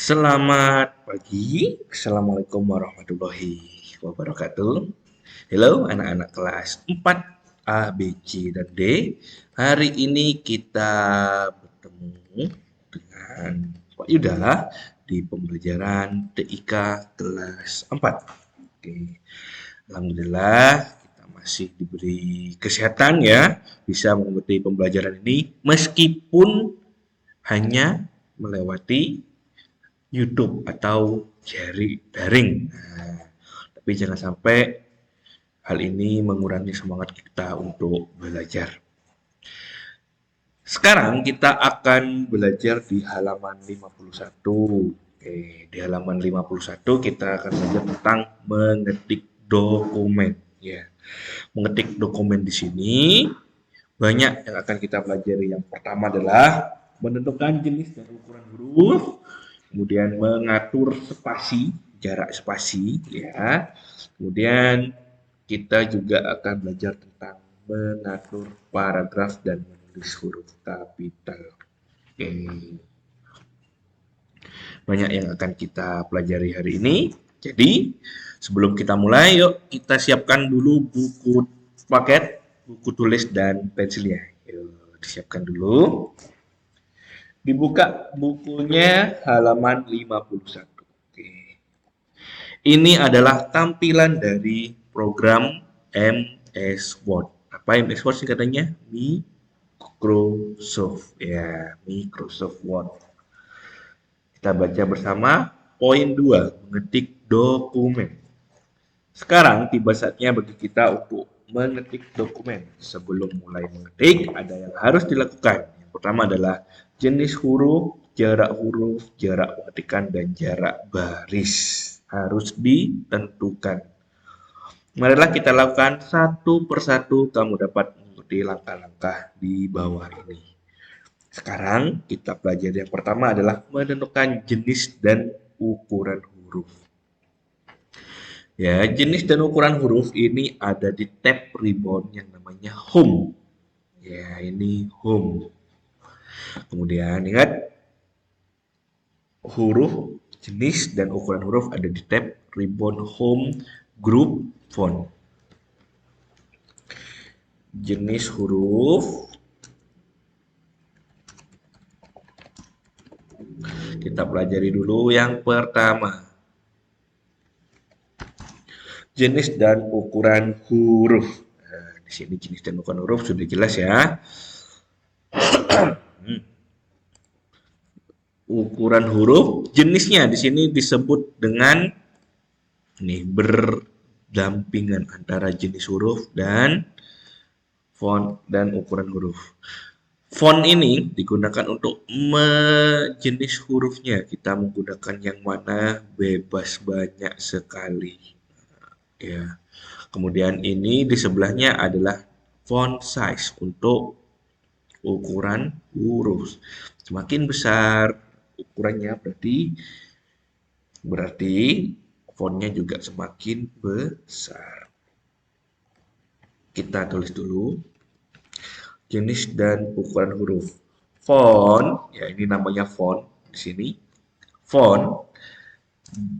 Selamat pagi, Assalamualaikum warahmatullahi wabarakatuh. Halo anak-anak kelas 4 A, B, C, dan D. Hari ini kita bertemu dengan Pak Yuda di pembelajaran TIK kelas 4. Oke, Alhamdulillah kita masih diberi kesehatan ya, bisa mengikuti pembelajaran ini meskipun hanya melewati YouTube atau daring. Nah, tapi jangan sampai hal ini mengurangi semangat kita untuk belajar. Sekarang kita akan belajar di halaman 51. Oke, di halaman 51 kita akan belajar tentang mengetik dokumen. Ya, mengetik dokumen di sini banyak yang akan kita pelajari. Yang pertama adalah menentukan jenis dan ukuran huruf, kemudian mengatur spasi, jarak spasi, ya. Kemudian kita juga akan belajar tentang mengatur paragraf dan menulis huruf kapital. Oke. Banyak yang akan kita pelajari hari ini. Jadi, sebelum kita mulai, yuk kita siapkan dulu buku paket, buku tulis dan pensilnya. Yuk, disiapkan dulu. Dibuka bukunya halaman 51. Oke. Ini adalah tampilan dari program MS Word. Apa MS Word singkatannya? Microsoft. Ya, Microsoft Word. Kita baca bersama poin 2, mengetik dokumen. Sekarang tiba saatnya bagi kita untuk mengetik dokumen. Sebelum mulai mengetik, ada yang harus dilakukan. Yang pertama adalah jenis huruf, jarak pengetikan, dan jarak baris. Harus ditentukan. Marilah kita lakukan satu persatu, kamu dapat mengikuti langkah-langkah di bawah ini. Sekarang kita pelajari yang pertama adalah menentukan jenis dan ukuran huruf. Ya, jenis dan ukuran huruf ini ada di tab ribbon yang namanya Home. Ya, ini Home. Kemudian ingat, huruf, jenis, dan ukuran huruf ada di tab ribbon Home Group Font. Jenis huruf, kita pelajari dulu yang pertama. Jenis dan ukuran huruf. Nah, di sini jenis dan ukuran huruf sudah jelas ya. Ukuran huruf, jenisnya di sini disebut dengan ini berdampingan antara jenis huruf dan font dan ukuran huruf. Font ini digunakan untuk jenis hurufnya. Kita menggunakan yang mana? Bebas, banyak sekali. Ya. Kemudian ini di sebelahnya adalah font size untuk ukuran huruf. Semakin besar ukurannya berarti fontnya juga semakin besar. Kita tulis dulu jenis dan ukuran huruf. Font, ya ini namanya font di sini. Font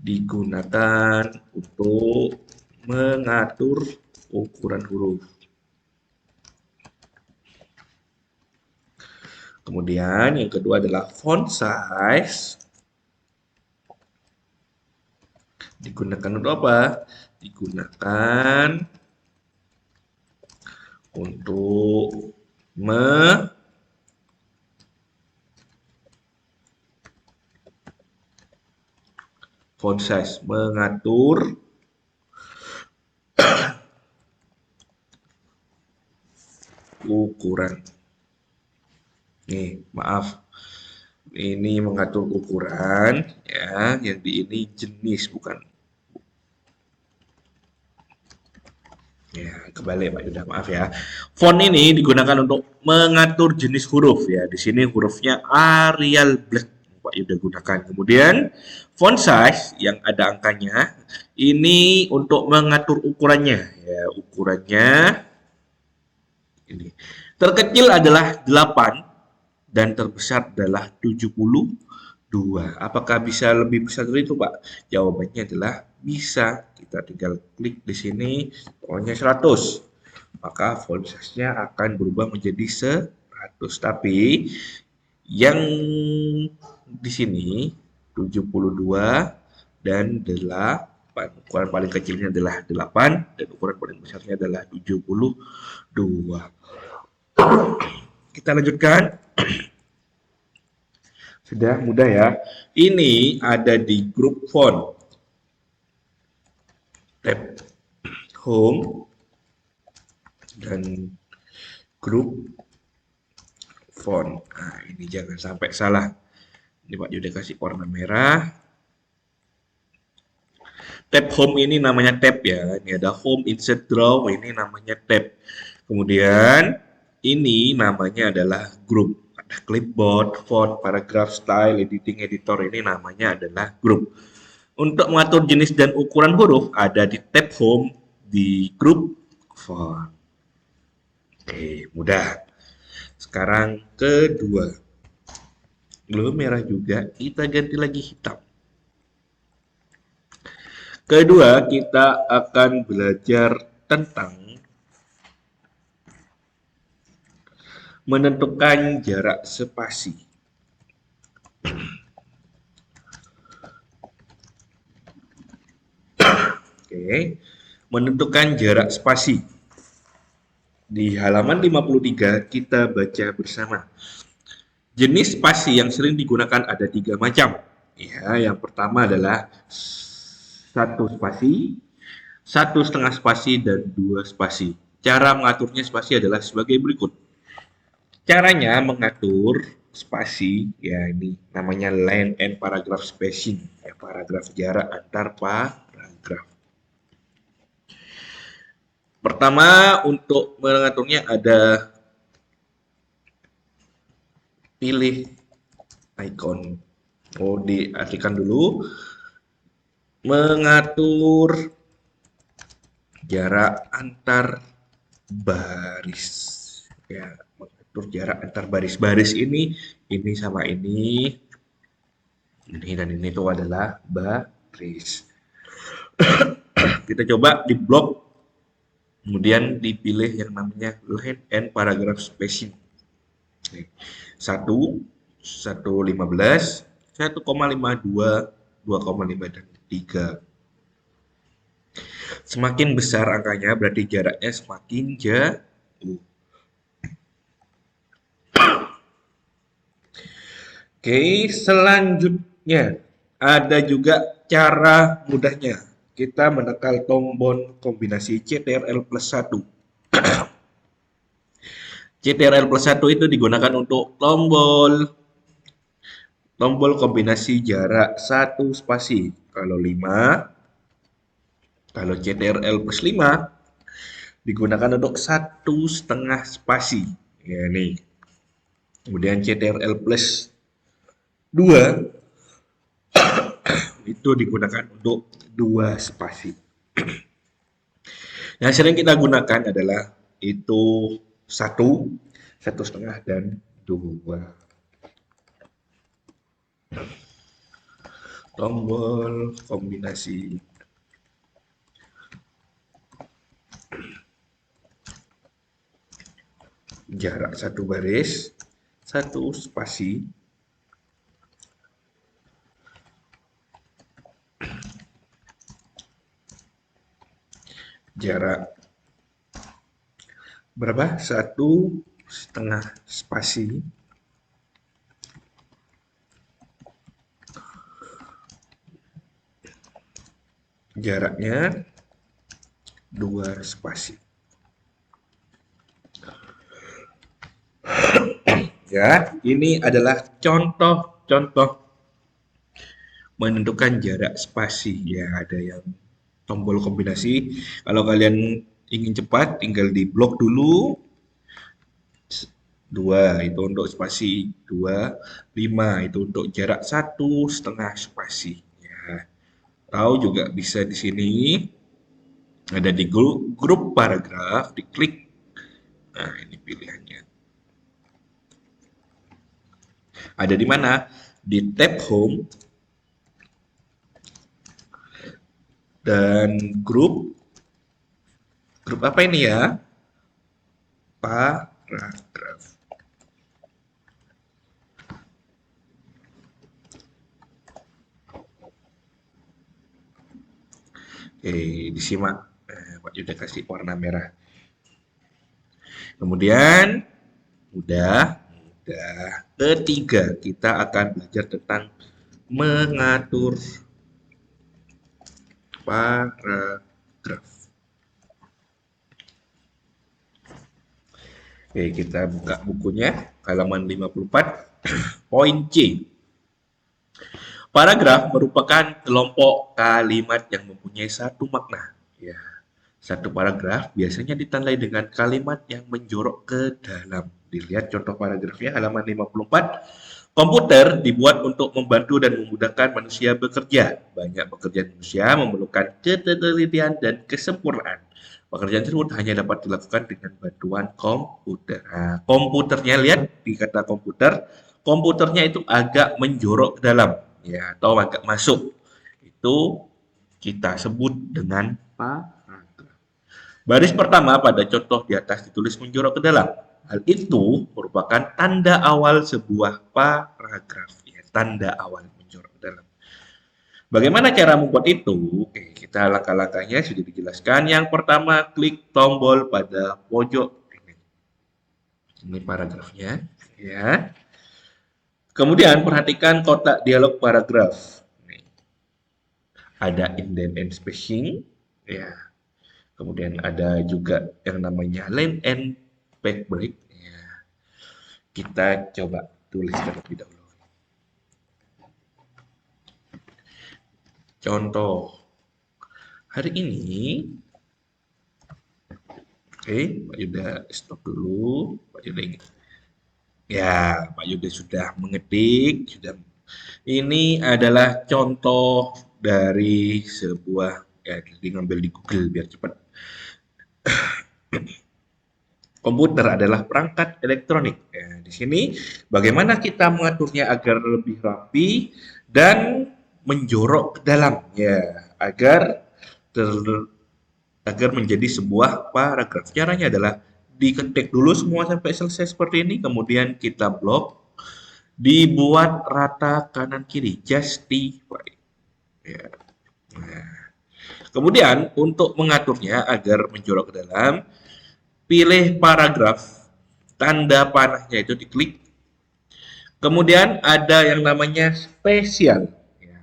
digunakan untuk mengatur ukuran huruf. Kemudian yang kedua adalah font size. Digunakan untuk apa? Digunakan untuk font size, mengatur ukuran. Nih, maaf. Ini mengatur ukuran ya, yang di ini jenis bukan. Ya, kebalik Pak Yuda, maaf ya. Font ini digunakan untuk mengatur jenis huruf ya. Di sini hurufnya Arial Black Pak Yuda gunakan. Kemudian font size yang ada angkanya ini untuk mengatur ukurannya ya, ukurannya ini. Terkecil adalah 8 dan terbesar adalah 70, 2. Apakah bisa lebih besar dari itu, Pak? Jawabannya adalah bisa. Kita tinggal klik di sini, pokoknya 100. Maka font size-nya akan berubah menjadi 100. Tapi yang di sini 72 dan 8. Ukuran paling kecilnya adalah 8 dan ukuran paling besarnya adalah 72. Kita lanjutkan. Sudah mudah ya. Ini ada di grup font. Tab home dan grup font. Nah, ini jangan sampai salah. Ini Pak Yuda kasih warna merah. Tab home ini namanya tab ya. Ini ada home, insert, draw. Ini namanya tab. Kemudian ini namanya adalah grup. Ada clipboard, font, paragraph, style, editing, editor. Ini namanya adalah grup. Untuk mengatur jenis dan ukuran huruf ada di tab home di grup font. Oke, mudah. Sekarang kedua. Belum merah juga, kita ganti lagi hitam. Kedua, kita akan belajar tentang menentukan jarak spasi. Oke, menentukan jarak spasi. Di halaman 53 kita baca bersama. Jenis spasi yang sering digunakan ada 3 macam. Ya, yang pertama adalah 1 spasi, 1,5 spasi, dan 2 spasi. Cara mengaturnya spasi adalah sebagai berikut. Caranya mengatur spasi, ya ini namanya line and paragraph spacing, ya, paragraf jarak antar paragraf. Pertama, untuk mengaturnya ada pilih icon. Oh, diartikan dulu. Mengatur jarak antar baris. Ya, mengatur jarak antar baris-baris ini sama ini dan ini itu adalah baris. Kita coba di blok, kemudian dipilih yang namanya line and paragraph spacing. 1, 1,15, 1,52, 2,5, dan 3. Semakin besar angkanya berarti jaraknya semakin jauh. Oke, selanjutnya ada juga cara mudahnya. Kita menekan tombol kombinasi CTRL plus 1. CTRL plus 1 itu digunakan untuk tombol kombinasi jarak 1 spasi. Kalau 5, kalau CTRL plus 5 digunakan untuk 1,5 spasi. Ya, nih. Kemudian CTRL plus 2 itu digunakan untuk 2 spasi. Yang sering kita gunakan adalah itu 1, 1,5, dan 2. Tombol kombinasi jarak 1 baris, 1 spasi, jarak berapa? 1,5 spasi, jaraknya 2 spasi. Ya, ini adalah contoh-contoh menentukan jarak spasi. Ya, ada yang tombol kombinasi. Kalau kalian ingin cepat, tinggal di blok dulu. 2 itu untuk spasi 2, 5 itu untuk jarak 1,5 spasi. Ya. Tahu juga bisa di sini ada di grup paragraf, diklik. Nah, ini pilihannya. Ada di mana? di tab home dan grup apa ini ya? Paragraf. Oke, disimak. Pak Yuda kasih warna merah. Kemudian udah ketiga kita akan belajar tentang mengatur paragraf. Oke, kita buka bukunya halaman 54 poin C. Paragraf merupakan kelompok kalimat yang mempunyai satu makna. Ya, satu paragraf biasanya ditandai dengan kalimat yang menjorok ke dalam. Dilihat contoh paragrafnya halaman 54. Komputer dibuat untuk membantu dan memudahkan manusia bekerja. Banyak pekerjaan manusia memerlukan ketelitian dan kesempurnaan. Pekerjaan tersebut hanya dapat dilakukan dengan bantuan komputer. Nah, komputernya lihat di kata komputer, komputernya itu agak menjorok ke dalam, ya, atau agak masuk. Itu kita sebut dengan paragraf. Baris pertama pada contoh di atas ditulis menjorok ke dalam. Hal itu merupakan tanda awal sebuah paragraf. Ya, tanda awal menjorok ke dalam. Bagaimana cara membuat itu? Oke, kita langkah-langkahnya sudah dijelaskan. Yang pertama, klik tombol pada pojok ini. Ini paragrafnya, ya. Kemudian perhatikan kotak dialog paragraf. Nih, ada indent and spacing, ya. Kemudian ada juga yang namanya line and backbreak. Ya. Kita coba tulis terlebih dahulu. Contoh hari ini, oke, Pak Yuda stop dulu. Pak Yuda ingin. Ya, Pak Yuda sudah mengetik, sudah. Ini adalah contoh dari sebuah, ya, ngambil di Google biar cepat. Komputer adalah perangkat elektronik. Ya, di sini bagaimana kita mengaturnya agar lebih rapi dan menjorok ke dalam, ya, agar agar menjadi sebuah paragraf. Caranya adalah diketik dulu semua sampai selesai seperti ini, kemudian kita blok, dibuat rata kanan kiri, justify. Ya. Nah, kemudian untuk mengaturnya agar menjorok ke dalam, pilih paragraf, tanda panahnya itu diklik. Kemudian ada yang namanya spesial. Ya,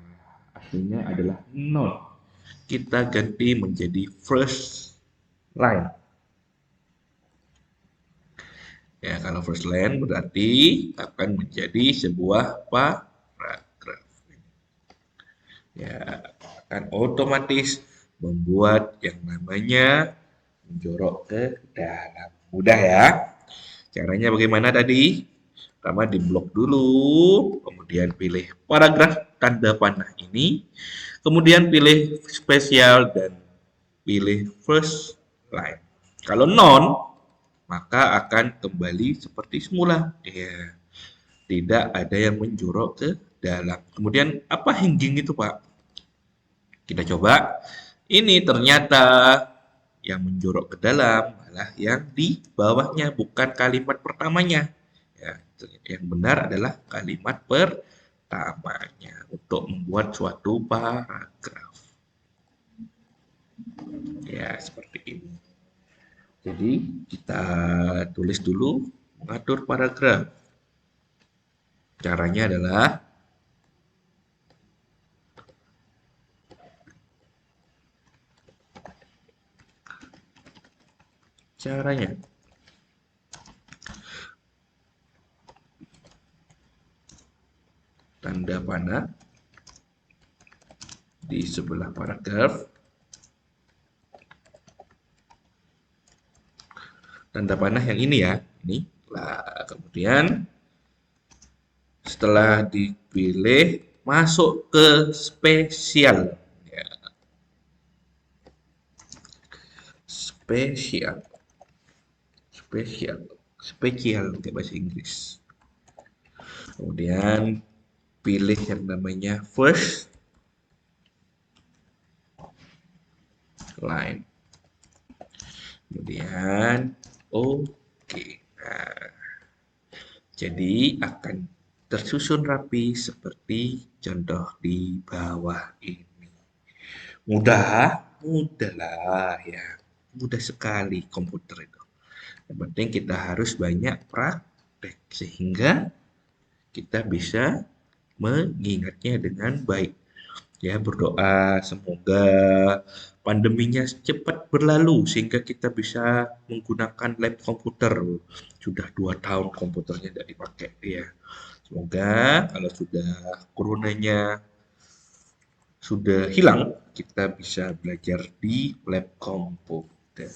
aslinya adalah non. Kita ganti menjadi first line. Ya, kalau first line berarti akan menjadi sebuah paragraf. Ya, akan otomatis membuat yang namanya menjorok ke dalam. Mudah ya. Caranya bagaimana tadi? Pertama diblok dulu, kemudian pilih paragraf tanda panah ini, kemudian pilih spesial dan pilih first line. Kalau non, maka akan kembali seperti semula. Ya, tidak ada yang menjorok ke dalam. Kemudian apa hingging itu, Pak? Kita coba. Ini ternyata yang menjorok ke dalam malah yang di bawahnya, bukan kalimat pertamanya. Ya, yang benar adalah kalimat pertamanya untuk membuat suatu paragraf. Ya, seperti ini. Jadi, kita tulis dulu mengatur paragraf. Caranya adalah tanda panah di sebelah paragraf, tanda panah yang ini ya, ini. Lah, kemudian setelah dipilih masuk ke spesial, ya. Spesial, spesial, spesial pakai bahasa Inggris. Kemudian pilih yang namanya first line. Kemudian oke. Nah, jadi akan tersusun rapi seperti contoh di bawah ini. Mudah, mudah lah ya. Mudah sekali komputer itu. Yang penting kita harus banyak praktek sehingga kita bisa mengingatnya dengan baik. Ya, berdoa semoga pandeminya cepat berlalu sehingga kita bisa menggunakan lab komputer. Sudah 2 tahun komputernya tidak dipakai ya. Semoga kalau sudah coronanya sudah hilang, kita bisa belajar di lab komputer.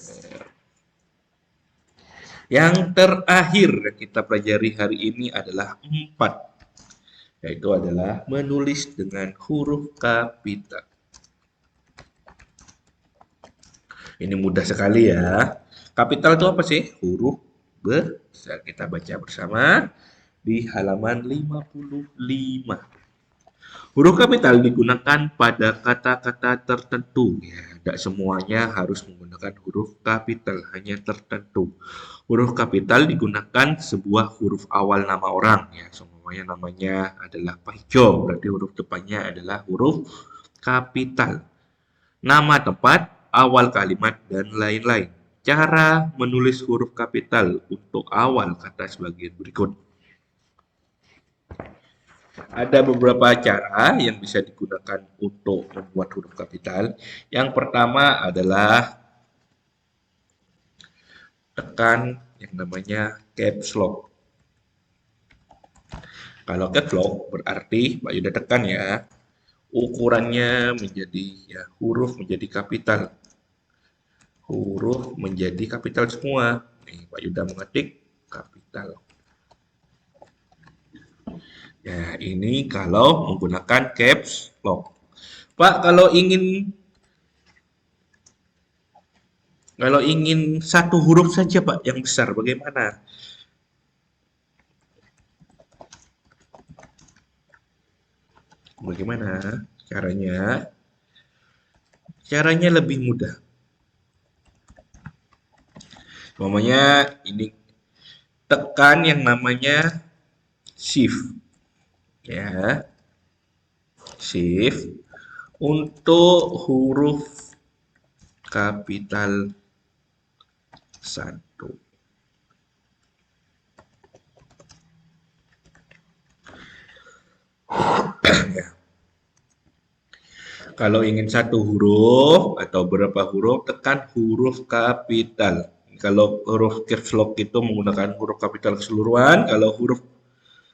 Yang terakhir yang kita pelajari hari ini adalah 4, yaitu adalah menulis dengan huruf kapital. Ini mudah sekali ya. Kapital itu apa sih? Huruf besar. Kita baca bersama di halaman 55. Huruf kapital digunakan pada kata-kata tertentu. Ya, tidak semuanya harus menggunakan huruf kapital, hanya tertentu. Huruf kapital digunakan sebuah huruf awal nama orang. Ya, semuanya namanya adalah Pak Ijo, berarti huruf depannya adalah huruf kapital. Nama tempat, awal kalimat, dan lain-lain. Cara menulis huruf kapital untuk awal kata sebagian berikut. Ada beberapa cara yang bisa digunakan untuk membuat huruf kapital. Yang pertama adalah tekan yang namanya caps lock. Kalau caps lock berarti Pak Yuda tekan ya, ukurannya menjadi ya huruf menjadi kapital. Huruf menjadi kapital semua. Nih, Pak Yuda mengetik kapital. Ya, ini kalau menggunakan caps lock. Pak, kalau ingin satu huruf saja, Pak, yang besar, bagaimana? Bagaimana caranya? Caranya lebih mudah. Namanya ini tekan yang namanya shift, ya, shift untuk huruf kapital 1. Ya. Kalau ingin satu huruf atau berapa huruf, tekan huruf kapital. Kalau huruf caps lock itu menggunakan huruf kapital keseluruhan,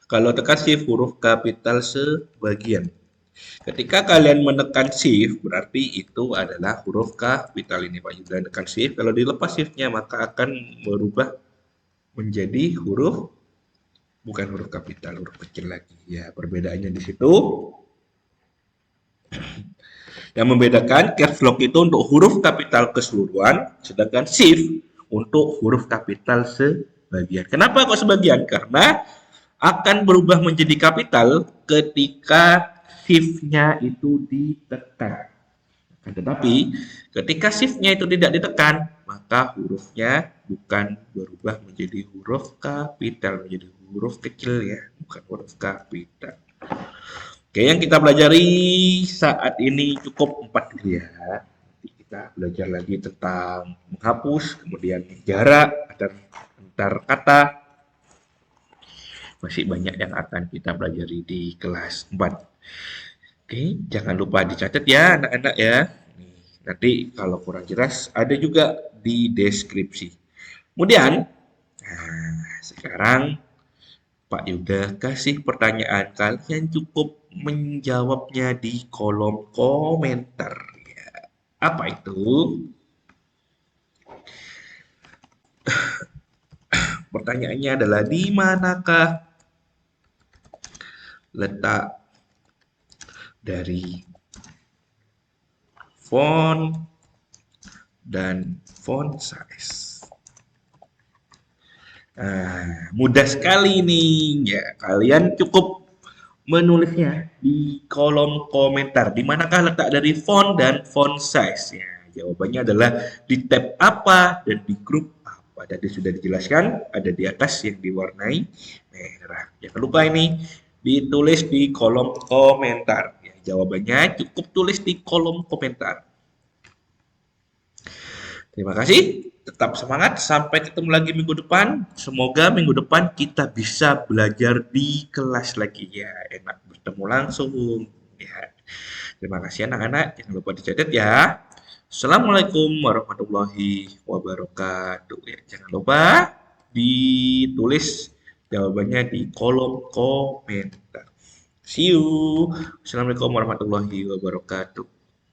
kalau tekan shift huruf kapital sebagian. Ketika kalian menekan shift, berarti itu adalah huruf kapital ini Pak Yuda tekan shift. Kalau dilepas shiftnya maka akan berubah menjadi bukan huruf kapital, huruf kecil lagi. Ya, perbedaannya di situ. Yang membedakan caps lock itu untuk huruf kapital keseluruhan, sedangkan shift untuk huruf kapital sebagian. Kenapa kok sebagian? Karena akan berubah menjadi kapital ketika shift-nya itu ditekan. Tetapi ketika shift-nya itu tidak ditekan, maka hurufnya bukan berubah menjadi huruf kapital, menjadi huruf kecil ya, bukan huruf kapital. Oke, yang kita pelajari saat ini cukup 4 dulu ya. Nanti kita belajar lagi tentang menghapus, kemudian jarak antar kata. Masih banyak yang akan kita pelajari di kelas 4. Oke, jangan lupa dicatat ya anak-anak ya. Nanti kalau kurang jelas ada juga di deskripsi. Kemudian, sekarang Pak Yuda kasih pertanyaan, kalian cukup menjawabnya di kolom komentar. Ya. Apa itu? Pertanyaannya adalah di manakah letak dari font dan font size? Mudah sekali nih ya. Kalian cukup menulisnya di kolom komentar. Di manakah letak dari font dan font size? Ya, jawabannya adalah di tab apa dan di grup apa. Tadi sudah dijelaskan, ada di atas yang diwarnai merah. Jangan lupa ini ditulis di kolom komentar. Ya, jawabannya cukup tulis di kolom komentar. Terima kasih, tetap semangat, sampai ketemu lagi minggu depan. Semoga minggu depan kita bisa belajar di kelas lagi ya, enak bertemu langsung ya. Terima kasih anak-anak, jangan lupa dicatat ya. Assalamualaikum warahmatullahi wabarakatuh. Ya, jangan lupa ditulis jawabannya di kolom komentar. See you. Assalamualaikum warahmatullahi wabarakatuh.